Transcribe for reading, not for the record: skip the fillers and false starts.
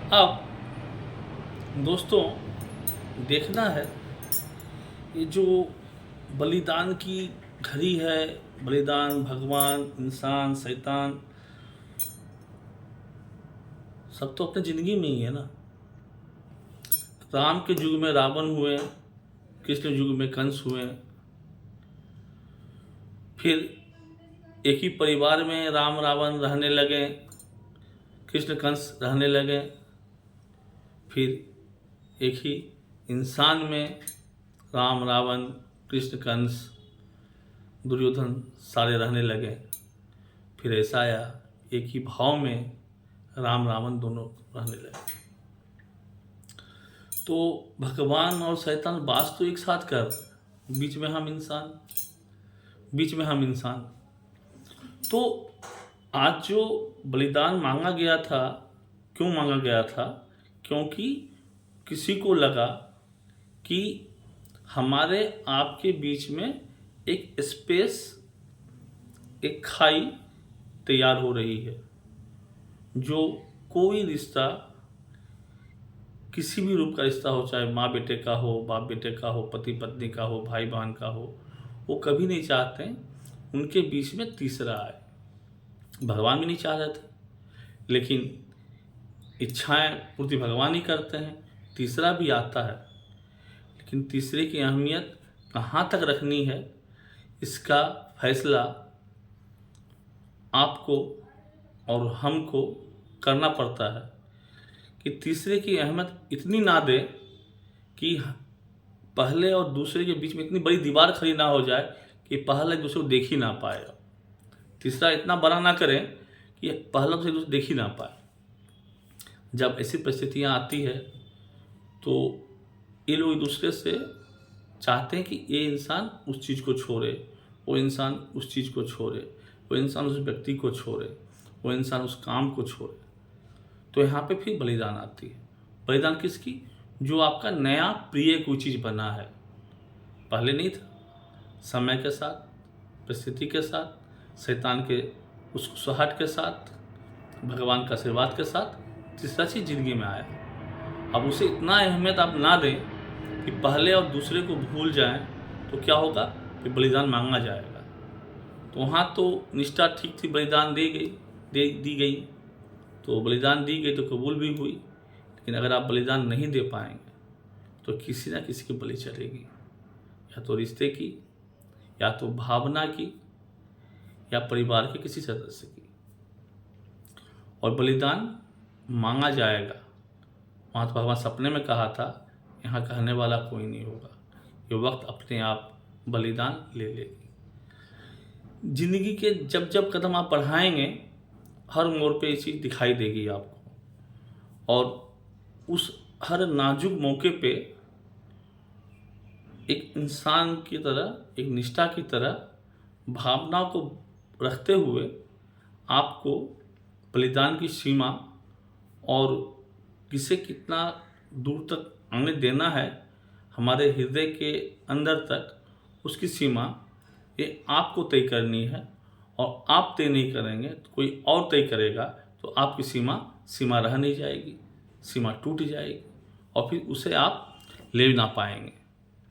अब दोस्तों देखना है ये जो बलिदान की घड़ी है, बलिदान भगवान, इंसान, शैतान सब तो अपनी ज़िंदगी में ही है ना। राम के युग में रावण हुए, कृष्ण युग में कंस हुए, फिर एक ही परिवार में राम रावण रहने लगे, कृष्ण कंस रहने लगे, फिर एक ही इंसान में राम रावण कृष्ण कंस दुर्योधन सारे रहने लगे। फिर ऐसा आया एक ही भाव में राम रावण दोनों रहने लगे। तो भगवान और शैतान बात तो एक साथ कर, बीच में हम इंसान। तो आज जो बलिदान मांगा गया था, क्यों मांगा गया था? क्योंकि किसी को लगा कि हमारे आपके बीच में एक स्पेस, एक खाई तैयार हो रही है। जो कोई रिश्ता, किसी भी रूप का रिश्ता हो, चाहे माँ बेटे का हो, बाप बेटे का हो, पति पत्नी का हो, भाई बहन का हो, वो कभी नहीं चाहते उनके बीच में तीसरा आए। भगवान भी नहीं चाह रहे थे, लेकिन इच्छाएं पूर्ति भगवान ही करते हैं। तीसरा भी आता है, लेकिन तीसरे की अहमियत कहाँ तक रखनी है, इसका फैसला आपको और हमको करना पड़ता है कि तीसरे की अहमियत इतनी ना दे कि पहले और दूसरे के बीच में इतनी बड़ी दीवार खड़ी ना हो जाए कि पहला एक दूसरे को देख ही ना पाए, तीसरा इतना बड़ा ना करें कि पहला दूसरे को देख ही ना पाए। जब ऐसी परिस्थितियाँ आती है तो ये लोग एक दूसरे से चाहते हैं कि ये इंसान उस चीज़ को छोड़े, वो इंसान उस चीज़ को छोड़े, वो इंसान उस व्यक्ति को छोड़े, वो इंसान उस काम को छोड़े। तो यहाँ पे फिर बलिदान आती है। बलिदान किसकी? जो आपका नया प्रिय कोई चीज़ बना है, पहले नहीं था। समय के साथ, परिस्थिति के साथ, शैतान के उस सुहाट के साथ, भगवान का आशीर्वाद के साथ तीसरा चीज़ जिंदगी में आया। अब उसे इतना अहमियत आप ना दें कि पहले और दूसरे को भूल जाएं, तो क्या होगा? कि बलिदान मांगा जाएगा। तो वहाँ तो निष्ठा ठीक थी, बलिदान दी गई, तो बलिदान दी गई तो कबूल भी हुई। लेकिन अगर आप बलिदान नहीं दे पाएंगे तो किसी ना किसी की बलि चलेगी, या तो रिश्ते की, या तो भावना की, या परिवार के किसी सदस्य की। और बलिदान मांगा जाएगा। वहाँ तो भगवान सपने में कहा था, यहाँ कहने वाला कोई नहीं होगा, ये वक्त अपने आप बलिदान ले लेगी। जिंदगी के जब जब कदम आप बढ़ाएंगे, हर मोड़ पे ये चीज़ दिखाई देगी आपको। और उस हर नाजुक मौके पे एक इंसान की तरह, एक निष्ठा की तरह भावना को रखते हुए आपको बलिदान की सीमा और किसे कितना दूर तक आने देना है हमारे हृदय के अंदर तक, उसकी सीमा ये आपको तय करनी है। और आप तय नहीं करेंगे तो कोई और तय करेगा, तो आपकी सीमा रह नहीं जाएगी, सीमा टूट जाएगी और फिर उसे आप ले ना पाएंगे।